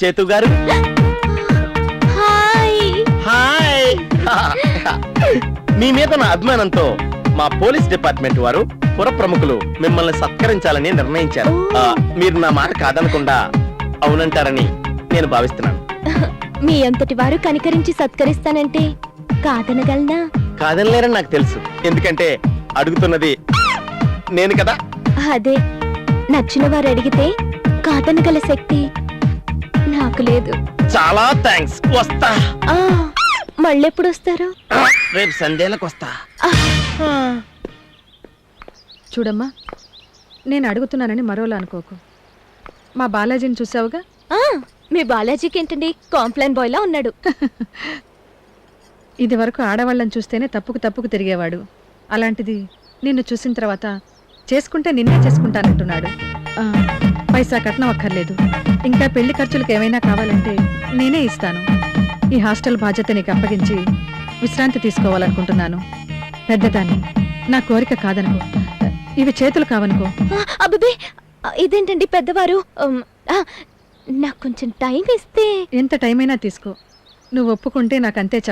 చేతు గారు. Hi. Hi. మీ మీద నా అభిమానంతో మా పోలీస్ డిపార్ట్మెంట్ వారు పుర ప్రముఖులు మిమ్మల్ని సత్కరించాలని నిర్ణయించారు. మీరు నా మాట కాదనకుండా అవునంటారని నేను భావిస్తున్నాను. మీ అంతటి వారు కనికరించి సత్కరిస్తానంటే కాదనగలనా? కాదనలేరని నాకు తెలుసు, ఎందుకంటే అడుగుతున్నది నేను కదా. అదే, నచ్చిన వారు అడిగితే కాదనగల శక్తి నాకు లేదు. చాలా థ్యాంక్స్. వస్తా. మళ్ళెప్పుడు వస్తారు? రేపు సంధ్యలకు వస్తా. చూడమ్మా, నేను అడుగుతున్నానని మరోలా అనుకోకు. మా బాలాజీని చూసావుగా? మీ బాలాజీకి ఏంటండి, కాంప్లైన్ బాయ్లా ఉన్నాడు. ఇది వరకు ఆడవాళ్ళని చూస్తేనే తప్పుకు తిరిగేవాడు. అలాంటిది నిన్ను చూసిన తర్వాత చేసుకుంటే నిన్నే చేసుకుంటానంటున్నాడు. పైసా కట్నం అక్కర్లేదు. ఇంకా పెళ్లి ఖర్చులకు ఏమైనా కావాలంటే నేనే ఇస్తాను. ఈ హాస్టల్ బాధ్యత నీకు అప్పగించి విశ్రాంతి తీసుకోవాలనుకుంటున్నాను. పెద్దదాన్ని, నా కోరిక కాదనుకో. ఇవి చేతులు కావనుకో. అబ్బే, ఇదేంటండి పెద్దవారు. నాకు కొంచెం టైం ఇస్తే. ఎంత టైం అయినా తీసుకో. నువ్వు ఒప్పుకుంటే నాకంతే చాలు.